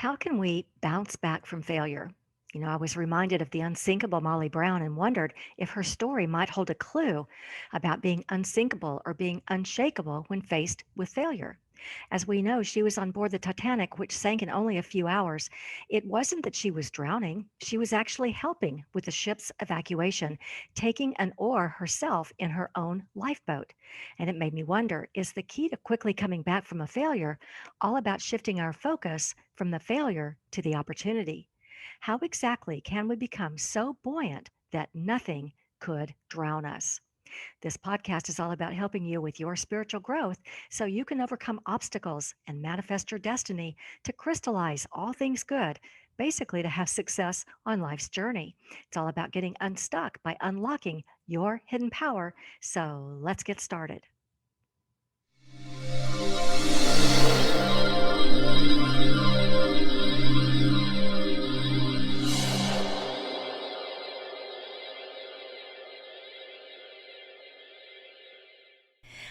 How can we bounce back from failure? I was reminded of the unsinkable Molly Brown and wondered if her story might hold a clue about being unsinkable or being unshakable when faced with failure. As we know, she was on board the Titanic, which sank in only a few hours. It wasn't that she was drowning, she was actually helping with the ship's evacuation, taking an oar herself in her own lifeboat. And it made me wonder, is the key to quickly coming back from a failure all about shifting our focus from the failure to the opportunity? How exactly can we become so buoyant that nothing could drown us? This podcast is all about helping you with your spiritual growth so you can overcome obstacles and manifest your destiny to crystallize all things good, basically, to have success on life's journey. It's all about getting unstuck by unlocking your hidden power. So let's get started.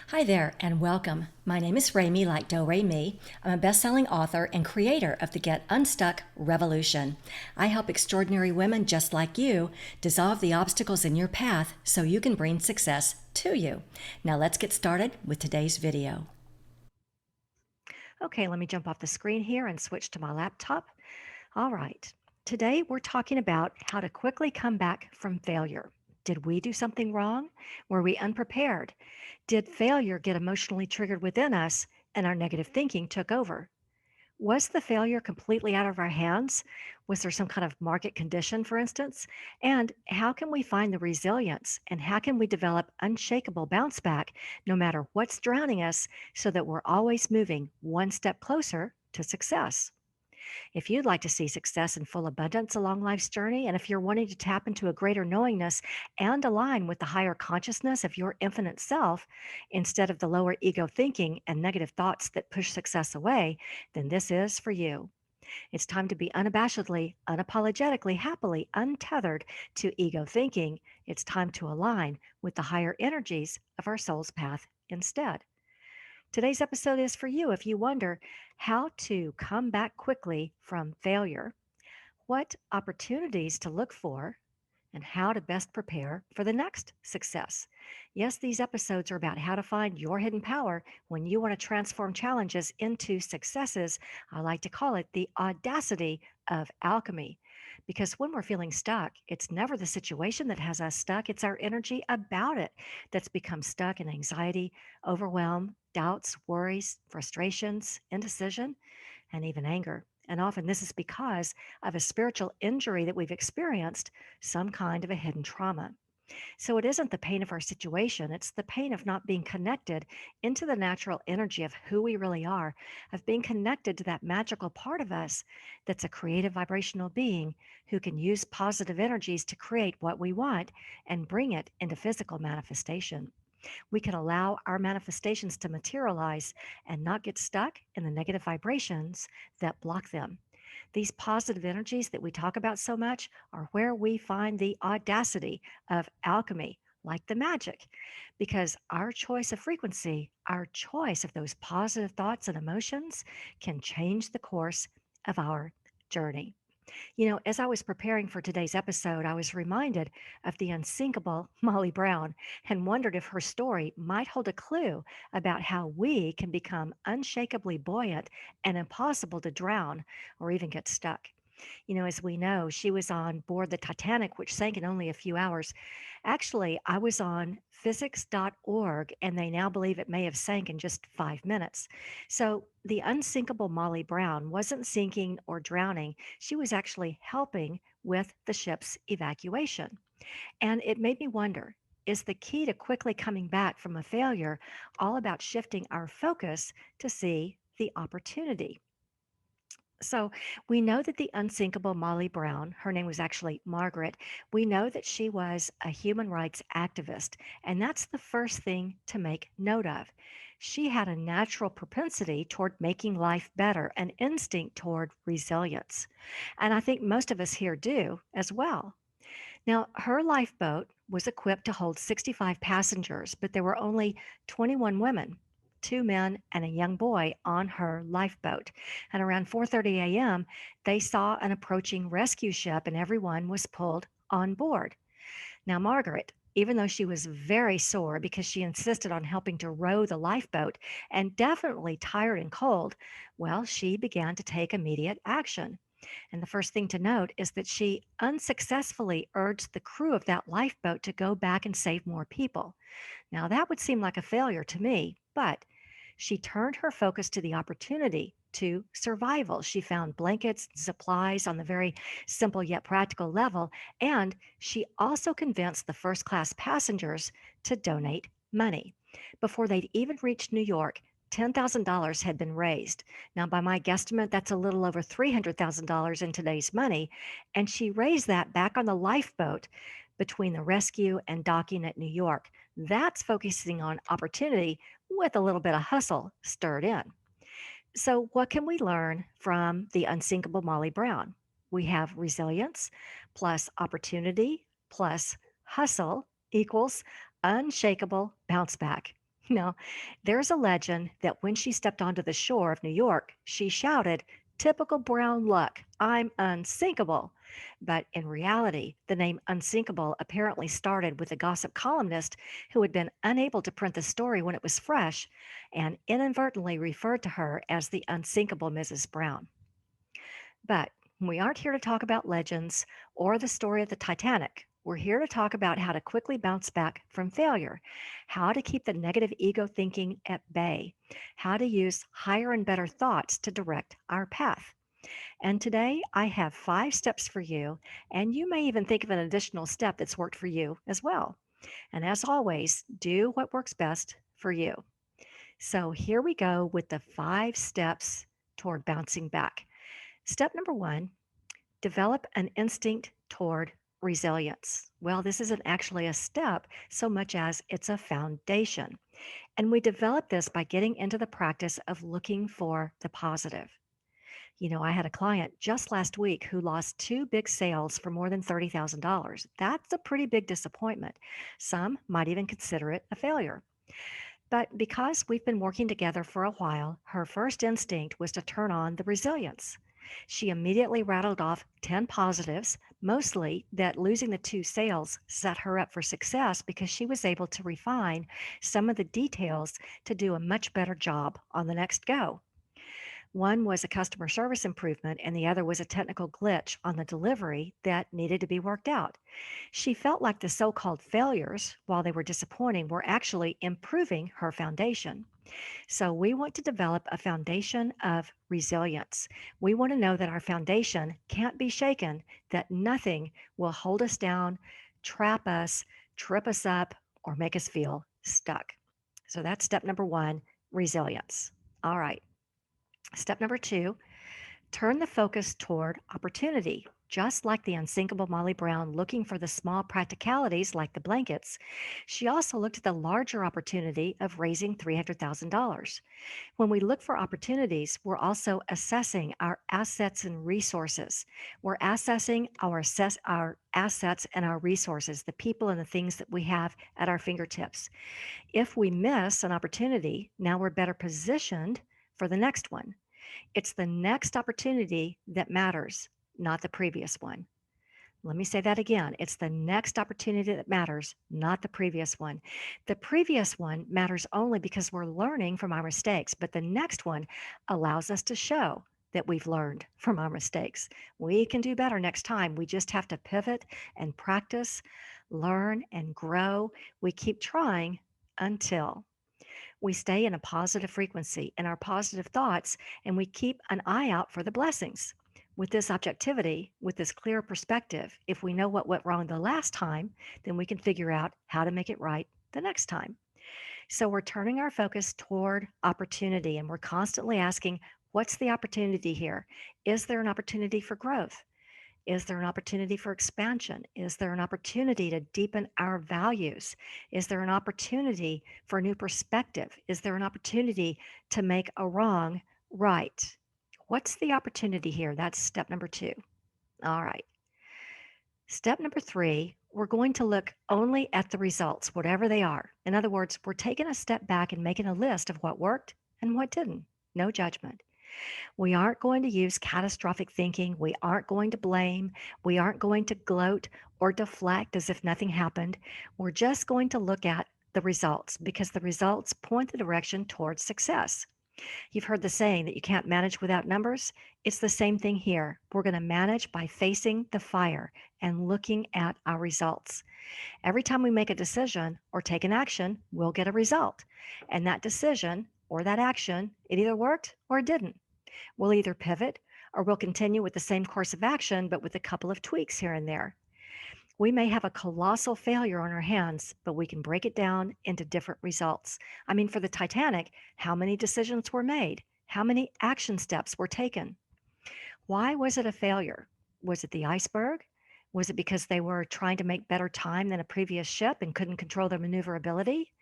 Hi there, and welcome. My name is Remy, like Do Re Mi. I'm a best-selling author and creator of the Get Unstuck Revolution. I help extraordinary women just like you dissolve the obstacles in your path so you can bring success to you. Now let's get started with today's video. Okay, let me jump off the screen here and switch to my laptop. All right. Today we're talking about how to quickly come back from failure. Did we do something wrong? Were we unprepared? Did failure get emotionally triggered within us and our negative thinking took over? Was the failure completely out of our hands? Was there some kind of market condition, for instance? And how can we find the resilience and how can we develop unshakable bounce back no matter what's drowning us so that we're always moving one step closer to success? If you'd like to see success in full abundance along life's journey, and if you're wanting to tap into a greater knowingness and align with the higher consciousness of your infinite self instead of the lower ego thinking and negative thoughts that push success away, then this is for you. It's time to be unabashedly, unapologetically, happily untethered to ego thinking. It's time to align with the higher energies of our soul's path instead. Today's episode is for you if you wonder how to come back quickly from failure, what opportunities to look for, and how to best prepare for the next success. Yes, these episodes are about how to find your hidden power when you want to transform challenges into successes. I like to call it the audacity of alchemy. Because when we're feeling stuck, it's never the situation that has us stuck, it's our energy about it that's become stuck in anxiety, overwhelm, doubts, worries, frustrations, indecision, and even anger. And often this is because of a spiritual injury that we've experienced, some kind of a hidden trauma. So it isn't the pain of our situation, it's the pain of not being connected into the natural energy of who we really are, of being connected to that magical part of us that's a creative vibrational being who can use positive energies to create what we want and bring it into physical manifestation. We can allow our manifestations to materialize and not get stuck in the negative vibrations that block them. These positive energies that we talk about so much are where we find the audacity of alchemy, like the magic, because our choice of frequency, our choice of those positive thoughts and emotions can change the course of our journey. As I was preparing for today's episode, I was reminded of the unsinkable Molly Brown and wondered if her story might hold a clue about how we can become unshakably buoyant and impossible to drown or even get stuck. As we know, she was on board the Titanic, which sank in only a few hours. Actually, I was on physics.org, and they now believe it may have sank in just 5 minutes. So the unsinkable Molly Brown wasn't sinking or drowning. She was actually helping with the ship's evacuation. And it made me wonder, is the key to quickly coming back from a failure all about shifting our focus to see the opportunity? So we know that the unsinkable Molly Brown, her name was actually Margaret, we know that she was a human rights activist. And that's the first thing to make note of. She had a natural propensity toward making life better, an instinct toward resilience. And I think most of us here do as well. Now, her lifeboat was equipped to hold 65 passengers, but there were only 21 women. two men and a young boy on her lifeboat. And around 4:30 a.m., they saw an approaching rescue ship and everyone was pulled on board. Now, Margaret, even though she was very sore because she insisted on helping to row the lifeboat and definitely tired and cold, well, she began to take immediate action. And the first thing to note is that she unsuccessfully urged the crew of that lifeboat to go back and save more people. Now, that would seem like a failure to me, but she turned her focus to the opportunity to survival. She found blankets and supplies on the very simple yet practical level, and she also convinced the first class passengers to donate money. Before they'd even reached New York, $10,000 had been raised. Now, by my guesstimate, that's a little over $300,000 in today's money. And she raised that back on the lifeboat between the rescue and docking at New York. That's focusing on opportunity with a little bit of hustle stirred in. So, what can we learn from the unsinkable Molly Brown? We have resilience plus opportunity plus hustle equals unshakable bounce back. Now, there's a legend that when she stepped onto the shore of New York, she shouted, "Typical Brown luck, I'm unsinkable." But in reality, the name Unsinkable apparently started with a gossip columnist who had been unable to print the story when it was fresh and inadvertently referred to her as the unsinkable Mrs. Brown. But we aren't here to talk about legends or the story of the Titanic. We're here to talk about how to quickly bounce back from failure, how to keep the negative ego thinking at bay, how to use higher and better thoughts to direct our path. And today I have 5 steps for you, and you may even think of an additional step that's worked for you as well. And as always, do what works best for you. So here we go with the 5 steps toward bouncing back. Step number 1, develop an instinct toward resilience. Well, this isn't actually a step so much as it's a foundation. And we develop this by getting into the practice of looking for the positive. I had a client just last week who lost 2 big sales for more than $30,000. That's a pretty big disappointment. Some might even consider it a failure. But because we've been working together for a while, her first instinct was to turn on the resilience. She immediately rattled off 10 positives, mostly that losing the 2 sales set her up for success because she was able to refine some of the details to do a much better job on the next go. One was a customer service improvement, and the other was a technical glitch on the delivery that needed to be worked out. She felt like the so called failures, while they were disappointing, were actually improving her foundation. So, we want to develop a foundation of resilience. We want to know that our foundation can't be shaken, that nothing will hold us down, trap us, trip us up, or make us feel stuck. So, that's step number 1, resilience. All right. Step number 2, turn the focus toward opportunity. Just like the unsinkable Molly Brown looking for the small practicalities like the blankets, she also looked at the larger opportunity of raising $300,000. When we look for opportunities, we're also assessing our assets and resources. We're assessing our assets and our resources, the people and the things that we have at our fingertips. If we miss an opportunity, now we're better positioned for the next one. It's the next opportunity that matters, not the previous one. Let me say that again. It's the next opportunity that matters, not the previous one. The previous one matters only because we're learning from our mistakes, but the next one allows us to show that we've learned from our mistakes. We can do better next time. We just have to pivot and practice, learn and grow. We keep trying until we stay in a positive frequency in our positive thoughts, and we keep an eye out for the blessings. With this objectivity, with this clear perspective, if we know what went wrong the last time, then we can figure out how to make it right the next time. So we're turning our focus toward opportunity and we're constantly asking, what's the opportunity here? Is there an opportunity for growth? Is there an opportunity for expansion? Is there an opportunity to deepen our values? Is there an opportunity for a new perspective? Is there an opportunity to make a wrong right? What's the opportunity here? That's step number 2. All right. Step number 3, we're going to look only at the results, whatever they are. In other words, we're taking a step back and making a list of what worked and what didn't. No judgment. We aren't going to use catastrophic thinking. We aren't going to blame. We aren't going to gloat or deflect as if nothing happened. We're just going to look at the results because the results point the direction towards success. You've heard the saying that you can't manage without numbers. It's the same thing here. We're going to manage by facing the fire and looking at our results. Every time we make a decision or take an action, we'll get a result. And that decision or that action, it either worked or it didn't. We'll either pivot or we'll continue with the same course of action, but with a couple of tweaks here and there. We may have a colossal failure on our hands, but we can break it down into different results. I mean, for the Titanic, how many decisions were made? How many action steps were taken? Why was it a failure? Was it the iceberg? Was it because they were trying to make better time than a previous ship and couldn't control their maneuverability?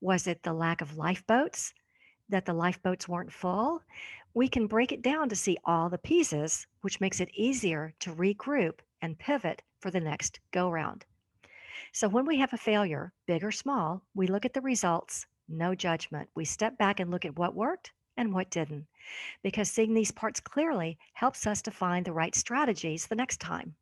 Was it the lack of lifeboats? That the lifeboats weren't full? We can break it down to see all the pieces, which makes it easier to regroup and pivot for the next go round. So when we have a failure, big or small, we look at the results, no judgment. We step back and look at what worked and what didn't, because seeing these parts clearly helps us to find the right strategies the next time.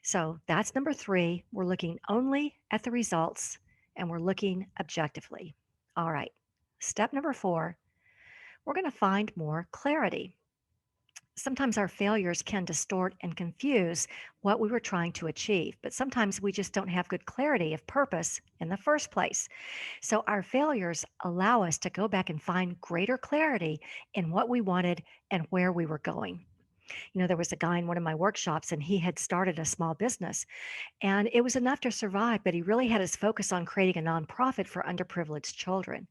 So that's number three. We're looking only at the results and we're looking objectively. All right. Step number four, we're going to find more clarity. Sometimes our failures can distort and confuse what we were trying to achieve, but sometimes we just don't have good clarity of purpose in the first place. So our failures allow us to go back and find greater clarity in what we wanted and where we were going. There was a guy in one of my workshops and he had started a small business and it was enough to survive, but he really had his focus on creating a nonprofit for underprivileged children.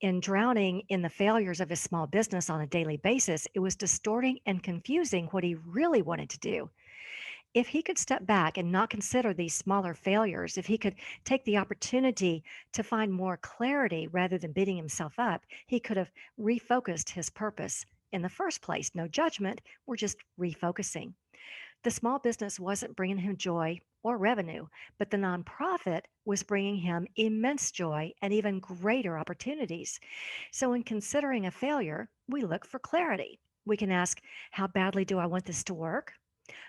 In drowning in the failures of his small business on a daily basis, it was distorting and confusing what he really wanted to do. If he could step back and not consider these smaller failures, if he could take the opportunity to find more clarity rather than beating himself up, he could have refocused his purpose in the first place. No judgment, we're just refocusing. The small business wasn't bringing him joy or revenue, but the nonprofit was bringing him immense joy and even greater opportunities. So, in considering a failure, we look for clarity. We can ask, how badly do I want this to work?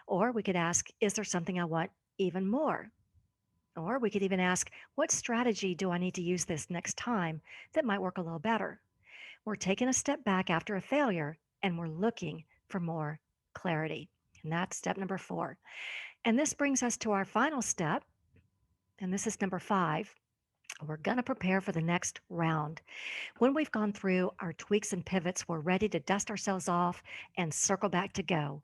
Or we could ask, is there something I want even more? Or we could even ask, what strategy do I need to use this next time that might work a little better? We're taking a step back after a failure and we're looking for more clarity. And that's step number four. And this brings us to our final step. And this is number five. We're going to prepare for the next round. When we've gone through our tweaks and pivots, we're ready to dust ourselves off and circle back to go.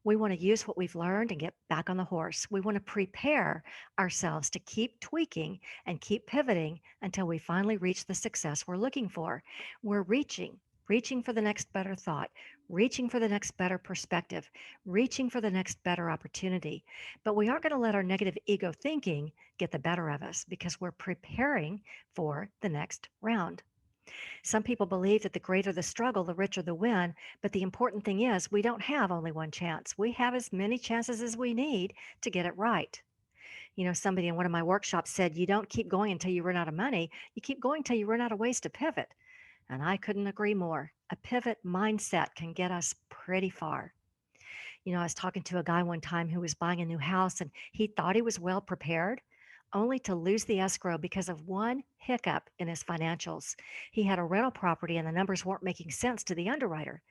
We want to use what we've learned and get back on the horse. We want to prepare ourselves to keep tweaking and keep pivoting until we finally reach the success we're looking for. We're reaching for the next better thought, reaching for the next better perspective, reaching for the next better opportunity. But we aren't going to let our negative ego thinking get the better of us because we're preparing for the next round. Some people believe that the greater the struggle, the richer the win. But the important thing is, we don't have only one chance. We have as many chances as we need to get it right. Somebody in one of my workshops said, you don't keep going until you run out of money. You keep going until you run out of ways to pivot. And I couldn't agree more. A pivot mindset can get us pretty far. I was talking to a guy one time who was buying a new house and he thought he was well prepared, only to lose the escrow because of one hiccup in his financials. He had a rental property and the numbers weren't making sense to the underwriter.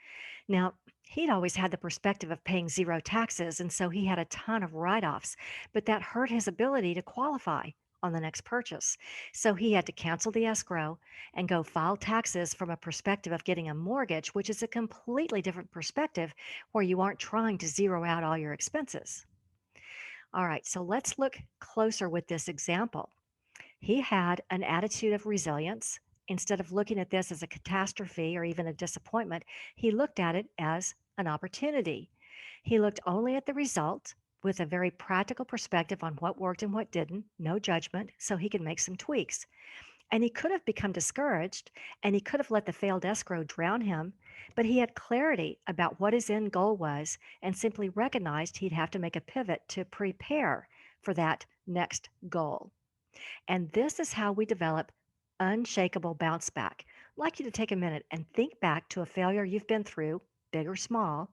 Now, he'd always had the perspective of paying zero taxes, and so he had a ton of write offs, but that hurt his ability to qualify on the next purchase. So he had to cancel the escrow and go file taxes from a perspective of getting a mortgage, which is a completely different perspective where you aren't trying to zero out all your expenses. All right, so let's look closer with this example. He had an attitude of resilience. Instead of looking at this as a catastrophe or even a disappointment, he looked at it as an opportunity. He looked only at the result with a very practical perspective on what worked and what didn't, no judgment, so he could make some tweaks. And he could have become discouraged and he could have let the failed escrow drown him, but he had clarity about what his end goal was and simply recognized he'd have to make a pivot to prepare for that next goal. And this is how we develop unshakable bounce back. I'd like you to take a minute and think back to a failure you've been through, big or small.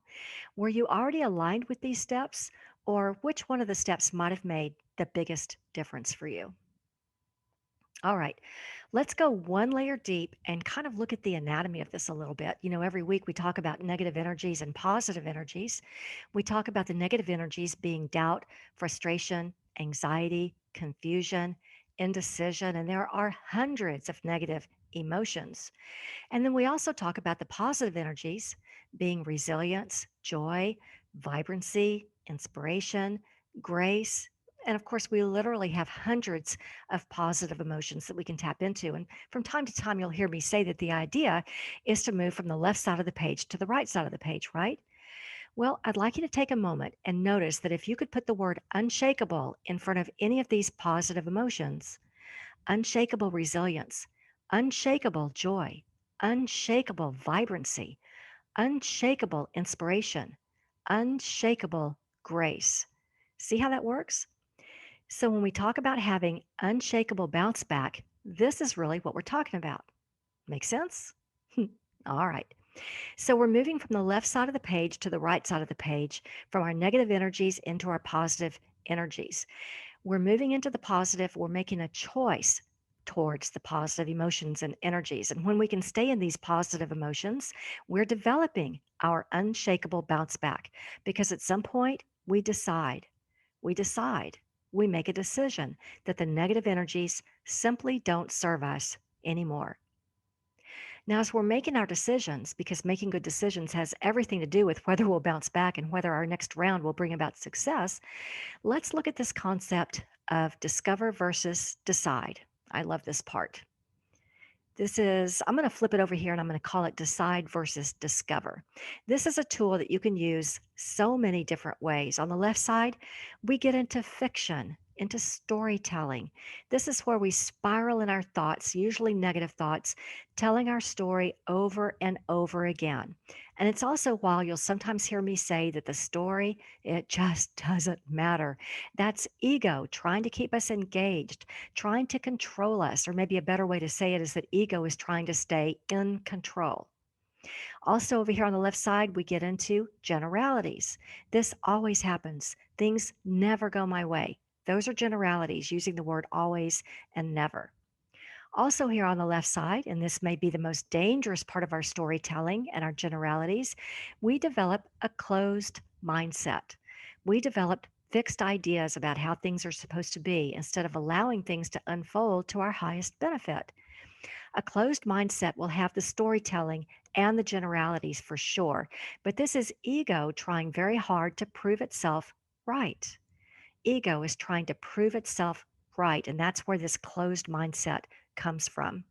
Were you already aligned with these steps, or which one of the steps might have made the biggest difference for you? All right, let's go one layer deep and kind of look at the anatomy of this a little bit. Every week we talk about negative energies and positive energies. We talk about the negative energies being doubt, frustration, anxiety, confusion, indecision, and there are hundreds of negative emotions. And then we also talk about the positive energies being resilience, joy, vibrancy, inspiration, grace. And of course, we literally have hundreds of positive emotions that we can tap into. And from time to time, you'll hear me say that the idea is to move from the left side of the page to the right side of the page, right? Well, I'd like you to take a moment and notice that if you could put the word unshakable in front of any of these positive emotions, unshakable resilience, unshakable joy, unshakable vibrancy, unshakable inspiration, unshakable grace. See how that works? So, when we talk about having unshakable bounce back, this is really what we're talking about. Make sense? All right. So, we're moving from the left side of the page to the right side of the page, from our negative energies into our positive energies. We're moving into the positive, we're making a choice towards the positive emotions and energies. And when we can stay in these positive emotions, we're developing our unshakable bounce back because at some point we decide, we make a decision that the negative energies simply don't serve us anymore. Now, as we're making our decisions, because making good decisions has everything to do with whether we'll bounce back and whether our next round will bring about success, let's look at this concept of discover versus decide. I love this part. I'm going to flip it over here and I'm going to call it decide versus discover. This is a tool that you can use so many different ways. On the left side, we get into fiction, into storytelling. This is where we spiral in our thoughts, usually negative thoughts, telling our story over and over again. And it's also while you'll sometimes hear me say that the story, it just doesn't matter. That's ego trying to keep us engaged, trying to control us, or maybe a better way to say it is that ego is trying to stay in control. Also, over here on the left side, we get into generalities. This always happens. Things never go my way. Those are generalities using the word always and never. Also, here on the left side, and this may be the most dangerous part of our storytelling and our generalities, we develop a closed mindset. We develop fixed ideas about how things are supposed to be instead of allowing things to unfold to our highest benefit. A closed mindset will have the storytelling and the generalities for sure, but this is ego trying very hard to prove itself right. Ego is trying to prove itself right, and that's where this closed mindset comes from.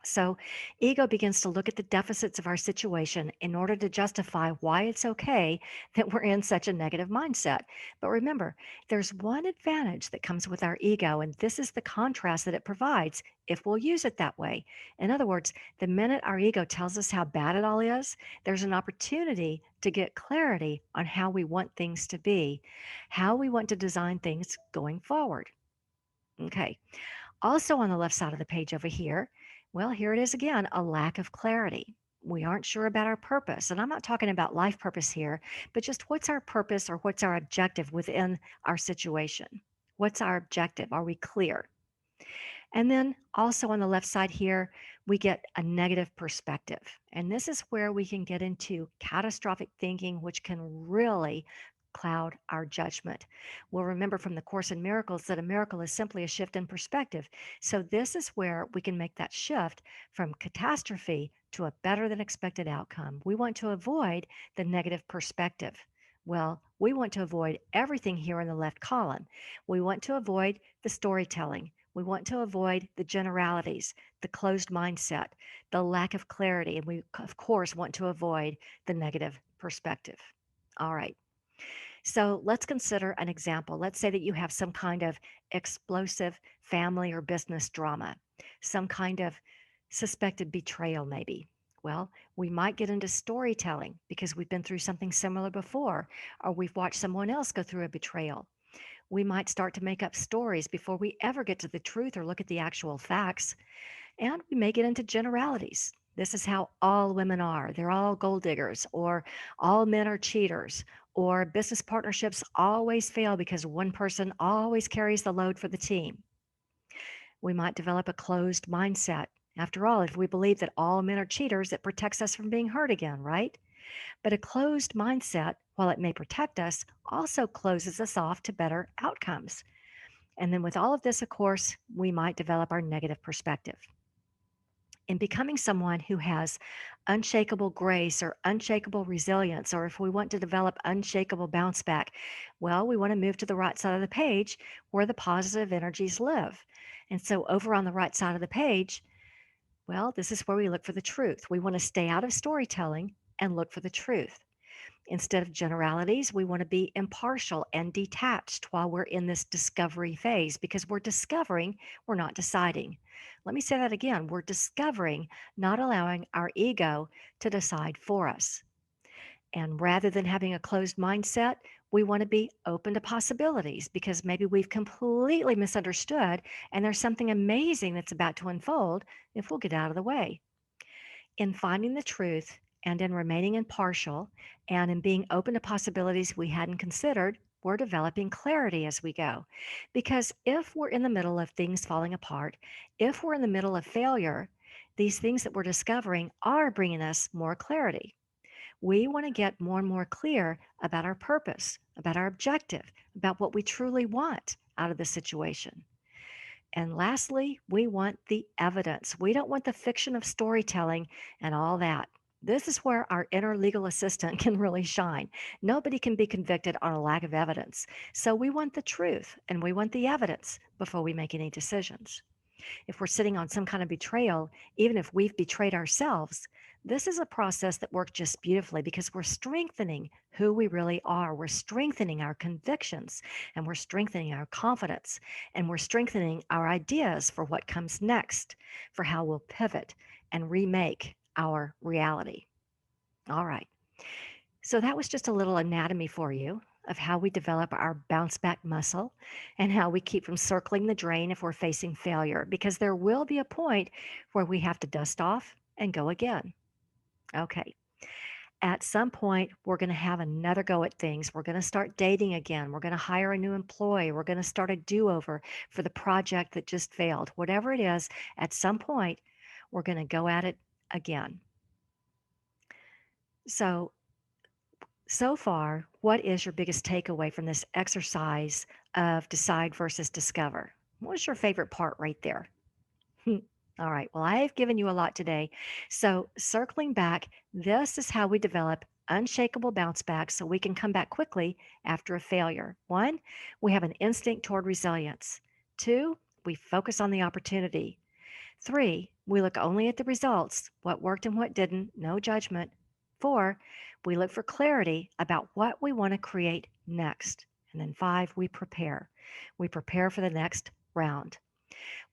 So, ego begins to look at the deficits of our situation in order to justify why it's okay that we're in such a negative mindset. But remember, there's one advantage that comes with our ego, and this is the contrast that it provides if we'll use it that way. In other words, the minute our ego tells us how bad it all is, there's an opportunity to get clarity on how we want things to be, how we want to design things going forward. Okay. Also, on the left side of the page over here, well, here it is again, a lack of clarity. We aren't sure about our purpose. And I'm not talking about life purpose here, but just what's our purpose or what's our objective within our situation? What's our objective? Are we clear? And then also on the left side here, we get a negative perspective. And this is where we can get into catastrophic thinking, which can really cloud our judgment. We'll remember from the Course in Miracles that a miracle is simply a shift in perspective. So this is where we can make that shift from catastrophe to a better than expected outcome. We want to avoid the negative perspective. Well, we want to avoid everything here in the left column. We want to avoid the storytelling. We want to avoid the generalities, the closed mindset, the lack of clarity, and we, of course, want to avoid the negative perspective. All right. So let's consider an example. Let's say that you have some kind of explosive family or business drama, some kind of suspected betrayal, maybe. Well, we might get into storytelling because we've been through something similar before, or we've watched someone else go through a betrayal. We might start to make up stories before we ever get to the truth or look at the actual facts. And we may get into generalities. This is how all women are. They're all gold diggers, or all men are cheaters, or business partnerships always fail because one person always carries the load for the team. We might develop a closed mindset. After all, if we believe that all men are cheaters, it protects us from being hurt again, right? But a closed mindset, while it may protect us, also closes us off to better outcomes. And then, with all of this, of course, we might develop our negative perspective. In becoming someone who has unshakable grace or unshakable resilience, or if we want to develop unshakable bounce back, well, we want to move to the right side of the page where the positive energies live. And so, over on the right side of the page, well, this is where we look for the truth. We want to stay out of storytelling and look for the truth. Instead of generalities, we want to be impartial and detached while we're in this discovery phase because we're discovering, we're not deciding. Let me say that again. We're discovering, not allowing our ego to decide for us. And rather than having a closed mindset, we want to be open to possibilities because maybe we've completely misunderstood and there's something amazing that's about to unfold if we'll get out of the way. In finding the truth and in remaining impartial and in being open to possibilities we hadn't considered, we're developing clarity as we go. Because if we're in the middle of things falling apart, if we're in the middle of failure, these things that we're discovering are bringing us more clarity. We want to get more and more clear about our purpose, about our objective, about what we truly want out of the situation. And lastly, we want the evidence. We don't want the fiction of storytelling and all that. This is where our inner legal assistant can really shine. Nobody can be convicted on a lack of evidence. So we want the truth and we want the evidence before we make any decisions. If we're sitting on some kind of betrayal, even if we've betrayed ourselves, this is a process that works just beautifully because we're strengthening who we really are. We're strengthening our convictions and we're strengthening our confidence and we're strengthening our ideas for what comes next, for how we'll pivot and remake our reality. All right. So that was just a little anatomy for you of how we develop our bounce back muscle and how we keep from circling the drain if we're facing failure, because there will be a point where we have to dust off and go again. Okay. At some point, we're going to have another go at things. We're going to start dating again. We're going to hire a new employee. We're going to start a do over for the project that just failed. Whatever it is, at some point, we're going to go at it again. So far, what is your biggest takeaway from this exercise of decide versus discover? What was your favorite part right there? All right. Well, I have given you a lot today. So, circling back, this is how we develop unshakable bounce back so we can come back quickly after a failure. One, we have an instinct toward resilience. Two, we focus on the opportunity. Three, we look only at the results, what worked and what didn't, no judgment. Four, we look for clarity about what we want to create next. And then five, we prepare. We prepare for the next round.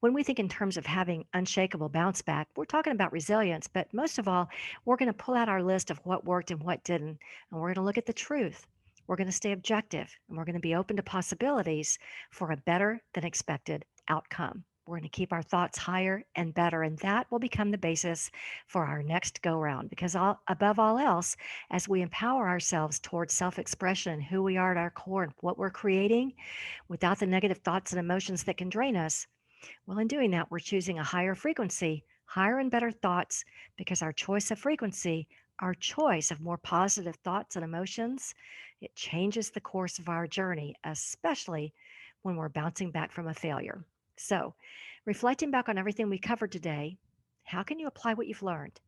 When we think in terms of having unshakable bounce back, we're talking about resilience, but most of all, we're going to pull out our list of what worked and what didn't, and we're going to look at the truth. We're going to stay objective, and we're going to be open to possibilities for a better than expected outcome. We're going to keep our thoughts higher and better, and that will become the basis for our next go round. Because above all else, as we empower ourselves towards self expression, who we are at our core, and what we're creating, without the negative thoughts and emotions that can drain us, well, in doing that, we're choosing a higher frequency, higher and better thoughts, because our choice of frequency, our choice of more positive thoughts and emotions, it changes the course of our journey, especially when we're bouncing back from a failure. So, reflecting back on everything we covered today, how can you apply what you've learned?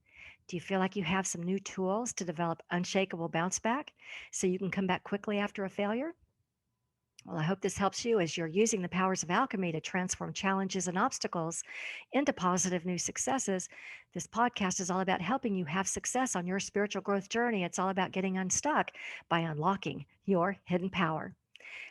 Do you feel like you have some new tools to develop unshakable bounce back so you can come back quickly after a failure? Well, I hope this helps you as you're using the powers of alchemy to transform challenges and obstacles into positive new successes. This podcast is all about helping you have success on your spiritual growth journey. It's all about getting unstuck by unlocking your hidden power.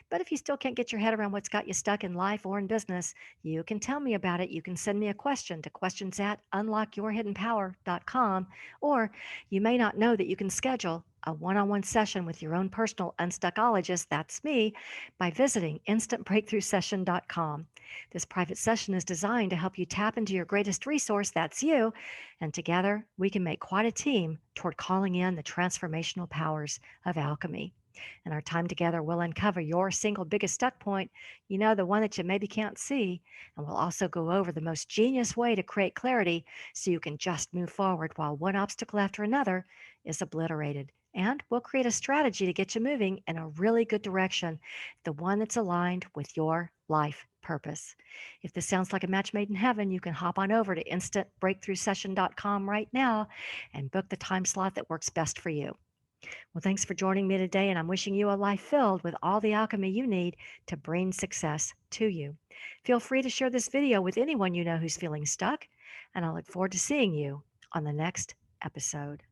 But if you still can't get your head around what's got you stuck in life or in business, you can tell me about it. You can send me a question to questions at unlockyourhiddenpower.com, or you may not know that you can schedule a one-on-one session with your own personal unstuckologist, that's me, by visiting instantbreakthroughsession.com. This private session is designed to help you tap into your greatest resource, that's you, and together we can make quite a team toward calling in the transformational powers of alchemy. In our time together, we'll uncover your single biggest stuck point, the one that you maybe can't see, and we'll also go over the most genius way to create clarity so you can just move forward while one obstacle after another is obliterated. And we'll create a strategy to get you moving in a really good direction, the one that's aligned with your life purpose. If this sounds like a match made in heaven, you can hop on over to instantbreakthroughsession.com right now and book the time slot that works best for you. Well, thanks for joining me today, and I'm wishing you a life filled with all the alchemy you need to bring success to you. Feel free to share this video with anyone you know who's feeling stuck, and I look forward to seeing you on the next episode.